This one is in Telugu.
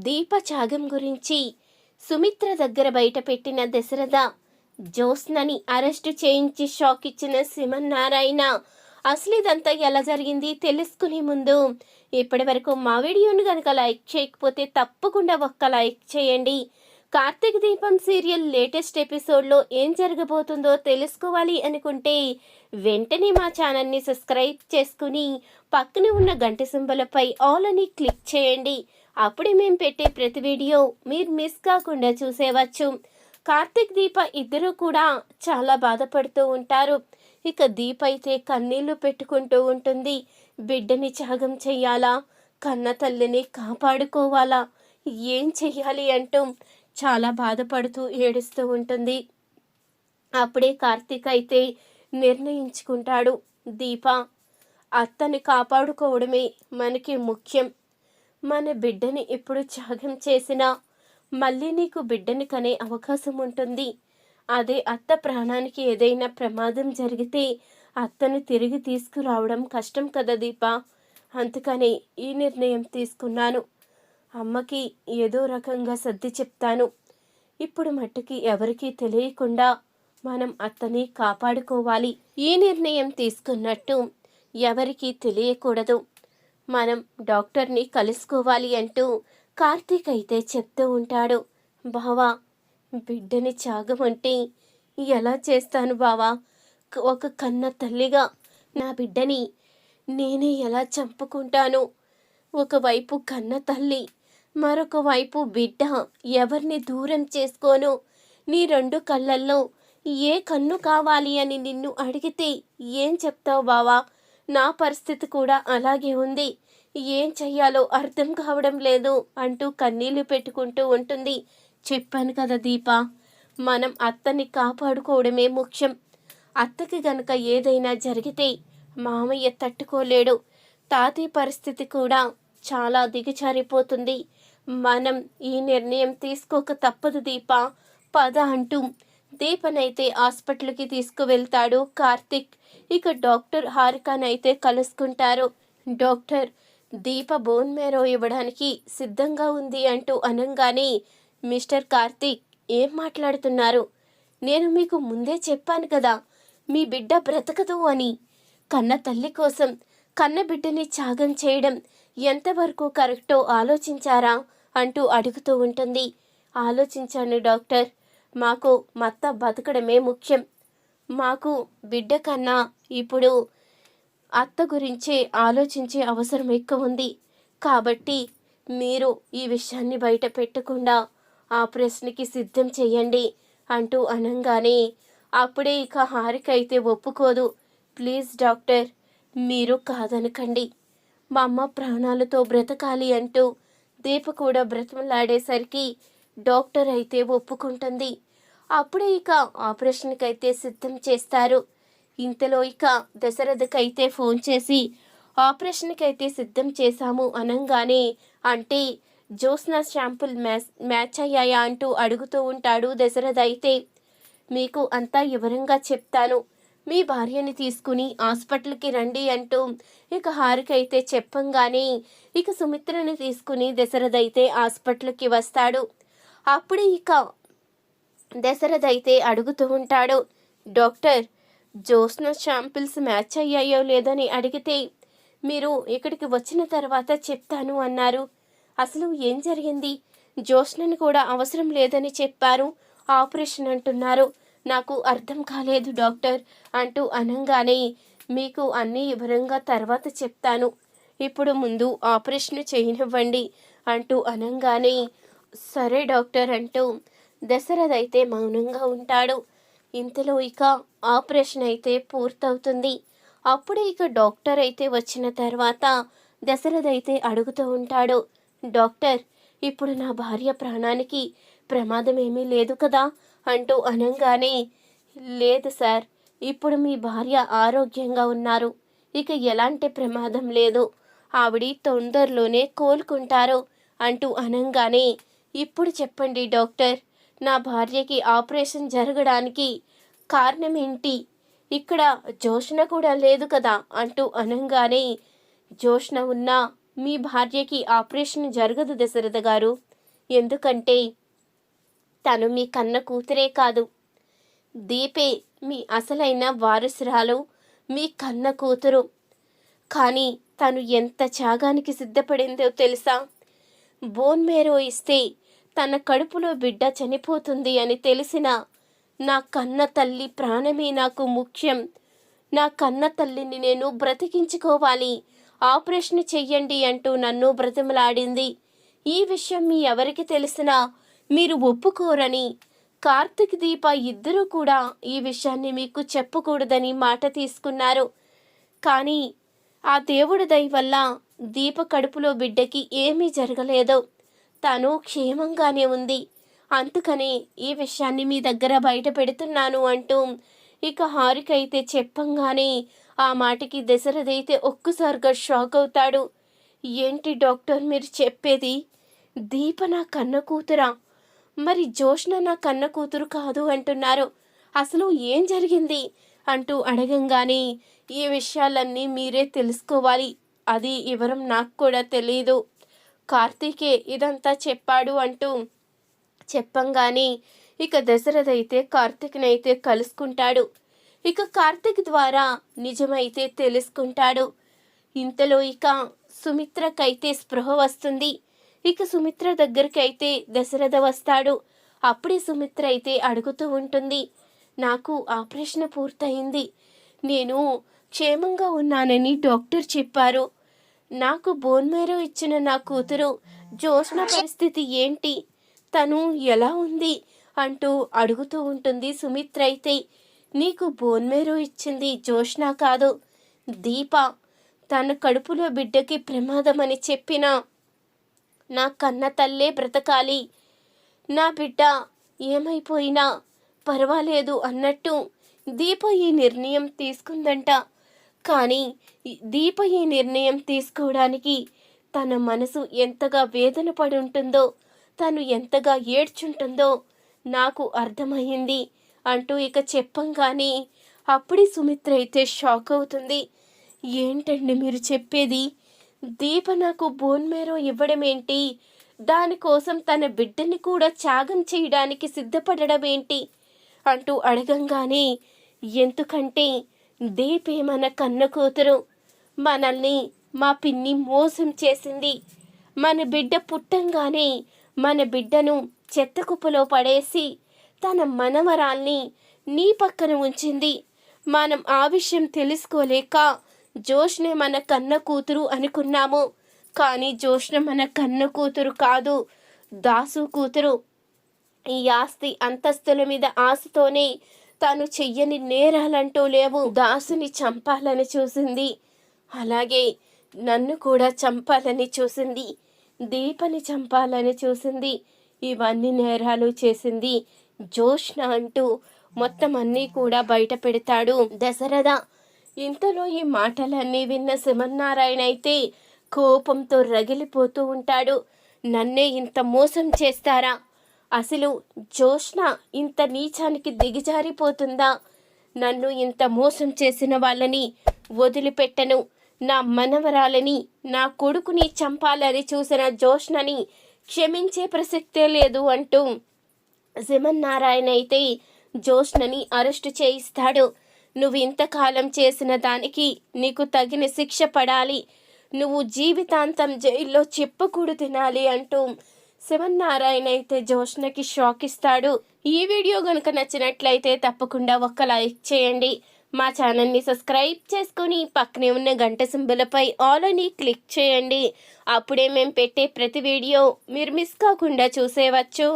దీప త్యాగం గురించి సుమిత్ర దగ్గర బయటపెట్టిన దశరథ జ్యోత్స్నని అరెస్టు చేయించి షాక్ ఇచ్చిన శ్రీమన్నారాయణ. అసలు ఇదంతా ఎలా జరిగింది తెలుసుకునే ముందు ఇప్పటి వరకు మా వీడియోను కనుక లైక్ చేయకపోతే తప్పకుండా ఒక్క లైక్ చేయండి. కార్తీక దీపం సీరియల్ లేటెస్ట్ ఎపిసోడ్లో ఏం జరగబోతుందో తెలుసుకోవాలి అనుకుంటే వెంటనే మా ఛానల్ని సబ్స్క్రైబ్ చేసుకుని పక్కనే ఉన్న గంట సింబలపై ఆల్ అని క్లిక్ చేయండి. అప్పుడే మేము పెట్టే ప్రతి వీడియో మీరు మిస్ కాకుండా చూసేవచ్చు. కార్తీక్ దీప ఇద్దరు కూడా చాలా బాధపడుతూ ఉంటారు. ఇక దీప అయితే కన్నీళ్లు పెట్టుకుంటూ ఉంటుంది. బిడ్డని త్యాగం చెయ్యాలా, కన్న తల్లిని కాపాడుకోవాలా, ఏం చెయ్యాలి అంటూ చాలా బాధపడుతూ ఏడుస్తూ ఉంటుంది. అప్పుడే కార్తీక్ అయితే నిర్ణయించుకుంటాడు, దీప అత్తని కాపాడుకోవడమే మనకి ముఖ్యం. మన బిడ్డని ఎప్పుడు త్యాగం చేసినా మళ్ళీ నీకు బిడ్డని కనే అవకాశం ఉంటుంది. అదే అత్త ప్రాణానికి ఏదైనా ప్రమాదం జరిగితే అత్తను తిరిగి తీసుకురావడం కష్టం కదా దీప. అందుకని ఈ నిర్ణయం తీసుకున్నాను. అమ్మకి ఏదో రకంగా సర్ది చెప్తాను. ఇప్పుడు మట్టుకి ఎవరికీ తెలియకుండా మనం అత్తని కాపాడుకోవాలి. ఈ నిర్ణయం తీసుకున్నట్టు ఎవరికీ తెలియకూడదు. మనం డాక్టర్ని కలుసుకోవాలి అంటూ కార్తీక్ అయితే చెప్తూ ఉంటాడు. బావా, బిడ్డని త్యాగం అంటే ఎలా చేస్తాను బావా? ఒక కన్న తల్లిగా నా బిడ్డని నేనే ఎలా చంపుకుంటాను? ఒకవైపు కన్న తల్లి, మరొక వైపు బిడ్డ, ఎవరిని దూరం చేసుకోను. నీ రెండు కళ్ళల్లో ఏ కన్ను కావాలి అని నిన్ను అడిగితే ఏం చెప్తావు బావా? నా పరిస్థితి కూడా అలాగే ఉంది. ఏం చెయ్యాలో అర్థం కావడం లేదు అంటూ కన్నీళ్లు పెట్టుకుంటూ ఉంటుంది. చెప్పాను కదా దీప, మనం అత్తని కాపాడుకోవడమే ముఖ్యం. అత్తకి గనక ఏదైనా జరిగితే మామయ్య తట్టుకోలేడు. తాతయ్య పరిస్థితి కూడా చాలా దిగజారిపోతుంది. మనం ఈ నిర్ణయం తీసుకోక తప్పదు దీప, పద అంటూ దీపనైతే హాస్పిటల్కి తీసుకువెళ్తాడు కార్తిక్. ఇక డాక్టర్ హారికనైతే కలుసుకుంటారు. డాక్టర్, దీప బోన్ మేరో ఇవ్వడానికి సిద్ధంగా ఉంది అంటూ అనంగానే, మిస్టర్ కార్తీక్ ఏం మాట్లాడుతున్నారు? నేను మీకు ముందే చెప్పాను కదా మీ బిడ్డ బ్రతకదు అని. కన్న తల్లి కోసం కన్న బిడ్డని త్యాగం చేయడం ఎంతవరకు కరెక్టో ఆలోచించారా అంటూ అడుగుతూ ఉంటుంది. ఆలోచించాను డాక్టర్. మాకు మత్త బతకడమే ముఖ్యం. మాకు బిడ్డ కన్నా ఇప్పుడు అత్త గురించి ఆలోచించే అవసరం ఎక్కువ ఉంది. కాబట్టి మీరు ఈ విషయాన్ని బయట పెట్టకుండా ఆపరేషన్కి సిద్ధం చేయండి అంటూ అనంగానే, అప్పుడే ఇక హారిక అయితే ఒప్పుకోదు. ప్లీజ్ డాక్టర్, మీరు కాదనకండి. మా అమ్మ ప్రాణాలతో బ్రతకాలి అంటూ దీప కూడా బ్రతమలాడేసరికి డాక్టర్ అయితే ఒప్పుకుంటుంది. అప్పుడే ఇక ఆపరేషన్కి అయితే సిద్ధం చేస్తారు. ఇంతలో ఇక దశరథకైతే ఫోన్ చేసి ఆపరేషన్కి అయితే సిద్ధం చేశాము అనంగానే, అంటే జ్యోత్స్న శాంపుల్ మ్యాచ్ అయ్యాయా అంటూ అడుగుతూ ఉంటాడు దశరథ. అయితే మీకు అంతా వివరంగా చెప్తాను, మీ భార్యని తీసుకుని హాస్పిటల్కి రండి అంటూ ఇక హారిక అయితే చెప్పంగానే ఇక సుమిత్రని తీసుకుని దశరథ అయితే హాస్పిటల్కి వస్తాడు. అప్పుడే ఇక దశరథ అయితే అడుగుతూ ఉంటాడు, డాక్టర్, జ్యోత్స్న శాంపిల్స్ మ్యాచ్ అయ్యాయో లేదని అడిగితే మీరు ఇక్కడికి వచ్చిన తర్వాత చెప్తాను అన్నారు. అసలు ఏం జరిగింది? జ్యోత్స్నని కూడా అవసరం లేదని చెప్పారు, ఆపరేషన్ అంటున్నారు. నాకు అర్థం కాలేదు డాక్టర్ అంటూ అనంగానే, మీకు అన్నీ వివరంగా తర్వాత చెప్తాను, ఇప్పుడు ముందు ఆపరేషన్ చేయనివ్వండి అంటూ అనంగానే, సరే డాక్టర్ అంటూ దశరథ అయితే మౌనంగా ఉంటాడు. ఇంతలో ఇక ఆపరేషన్ అయితే పూర్తవుతుంది. అప్పుడే ఇక డాక్టర్ అయితే వచ్చిన తర్వాత దశరథ అయితే అడుగుతూ ఉంటాడు, డాక్టర్, ఇప్పుడు నా భార్య ప్రాణానికి ప్రమాదం ఏమీ లేదు కదా అంటూ అనంగానే, లేదు సార్, ఇప్పుడు మీ భార్య ఆరోగ్యంగా ఉన్నారు. ఇక ఎలాంటి ప్రమాదం లేదు. ఆవిడ తొందరలోనే కోలుకుంటారు అంటూ అనంగానే, ఇప్పుడు చెప్పండి డాక్టర్, నా భార్యకి ఆపరేషన్ జరగడానికి కారణం ఏంటి? ఇక్కడ జ్యోత్స్న కూడా లేదు కదా అంటూ అనంగానే, జ్యోత్స్న ఉన్నా మీ భార్యకి ఆపరేషన్ జరగదు దశరథ గారు. ఎందుకంటే తను మీ కన్న కూతురే కాదు, దీపే మీ అసలైన వారసురాలు, మీ కన్న కూతురు. కానీ తను ఎంత త్యాగానికి సిద్ధపడిందో తెలుసా? బోన్ మేరో ఇస్తే తన కడుపులో బిడ్డ చనిపోతుంది అని తెలిసిన నా కన్న తల్లి ప్రాణమే నాకు ముఖ్యం. నా కన్న తల్లిని నేను బ్రతికించుకోవాలి, ఆపరేషన్ చెయ్యండి అంటూ నన్ను బ్రతిమలాడింది. ఈ విషయం మీ ఎవరికి తెలిసినా మీరు ఒప్పుకోరని కార్తీక్ దీప ఇద్దరూ కూడా ఈ విషయాన్ని మీకు చెప్పకూడదని మాట తీసుకున్నారు. కానీ ఆ దేవుడి దయ వల్ల దీప కడుపులో బిడ్డకి ఏమీ జరగలేదు, తను క్షేమంగానే ఉంది. అందుకని ఈ విషయాన్ని మీ దగ్గర బయట పెడుతున్నాను అంటూ ఇక హారిక అయితే చెప్పంగానే ఆ మాటకి దశరథ అయితే ఒక్కసారిగా షాక్ అవుతాడు. ఏంటి డాక్టర్ మీరు చెప్పేది? దీప నా కన్న కూతురా? మరి జోష్న నా కన్న కూతురు కాదు అంటున్నారు. అసలు ఏం జరిగింది అంటూ అడగంగానే ఈ విషయాలన్నీ మీరే తెలుసుకోవాలి, అది వివరం నాకు కూడా తెలీదు, కార్తీకే ఇదంతా చెప్పాడు అంటూ చెప్పంగానే ఇక దశరథ అయితే కార్తీక్ని అయితే కలుసుకుంటాడు. ఇక కార్తీక్ ద్వారా నిజమైతే తెలుసుకుంటాడు. ఇంతలో ఇక సుమిత్రకైతే స్పృహ వస్తుంది. ఇక సుమిత్ర దగ్గరికి అయితే దశరథ వస్తాడు. అప్పుడే సుమిత్ర అయితే అడుగుతూ ఉంటుంది, నాకు ఆపరేషన్ పూర్తయింది, నేను క్షేమంగా ఉన్నానని డాక్టర్ చెప్పారు. నాకు బోన్ మేరో ఇచ్చిన నా కూతురు జోష్న పరిస్థితి ఏంటి, తను ఎలా ఉంది అంటూ అడుగుతూ ఉంటుంది. సుమిత్ర అయితే నీకు బోన్ మేరో ఇచ్చింది జోష్న కాదు, దీప. తన కడుపులో బిడ్డకి ప్రమాదమని చెప్పినా నా కన్న తల్లే బ్రతకాలి, నా బిడ్డ ఏమైపోయినా పర్వాలేదు అన్నట్టు దీప ఈ నిర్ణయం తీసుకుందంట. కానీ దీప ఈ నిర్ణయం తీసుకోవడానికి తన మనసు ఎంతగా వేదన పడి ఉంటుందో, తను ఎంతగా ఏడ్చుంటుందో నాకు అర్థమయ్యింది అంటూ ఇక చెప్పంగానే అప్పుడే సుమిత్ర అయితే షాక్ అవుతుంది. ఏంటండి మీరు చెప్పేది? దీప నాకు బోన్ మేరో ఇవ్వడం ఏంటి, దానికోసం తన బిడ్డని కూడా త్యాగం చేయడానికి సిద్ధపడడం ఏంటి అంటూ అడగంగానే, ఎందుకంటే దీపే మన కన్న కూతురు, మనల్ని మా పిన్ని మోసం చేసింది, మన బిడ్డ పుట్టంగానే మన బిడ్డను చెత్త కుప్పలో పడేసి తన మనవరాల్ని నీ పక్కన ఉంచింది. మనం ఆ విషయం తెలుసుకోలేక జోష్నే మన కన్న కూతురు అనుకున్నాము, కానీ జోష్న మన కన్న కూతురు కాదు, దాసు కూతురు. ఈ ఆస్తి అంతస్తుల మీద ఆశతోనే తను చెయ్యని నేరాలంటూ లేవు. దాసుని చంపాలని చూసింది, అలాగే నన్ను కూడా చంపాలని చూసింది, దీపని చంపాలని చూసింది. ఇవన్నీ నేరాలు చేసింది జోష్న అంటూ మొత్తం అన్నీ కూడా బయట పెడతాడు దశరథ. ఇంతలో ఈ మాటలన్నీ విన్న శివన్నారాయణ అయితే కోపంతో రగిలిపోతూ ఉంటాడు. నన్నే ఇంత మోసం చేస్తారా? అసలు జోష్న ఇంత నీచానికి దిగజారిపోతుందా? నన్ను ఇంత మోసం చేసిన వాళ్ళని వదిలిపెట్టను, నా మనవరాలని నా కొడుకుని చంపాలని చూసిన జోష్నని క్షమించే ప్రసక్తే లేదు అంటూ శివన్నారాయణ అయితే జోష్నని అరెస్టు చేయిస్తాడు. నువ్వు ఇంతకాలం చేసిన దానికి నీకు తగిన శిక్ష పడాలి, నువ్వు జీవితాంతం జైల్లో చెప్పుకూడు తినాలి అంటూ శివన్నారాయణ అయితే జోష్నకి షాక్ ఇస్తాడు. ఈ వీడియో కనుక నచ్చినట్లయితే తప్పకుండా ఒక్క లైక్ చేయండి, మా ఛానల్ని సబ్స్క్రైబ్ చేసుకొని పక్కనే ఉన్న గంట సింబలపై ఆల్ అని క్లిక్ చేయండి. అప్పుడే మేము పెట్టే ప్రతి వీడియో మీరు మిస్ కాకుండా చూసేవచ్చు.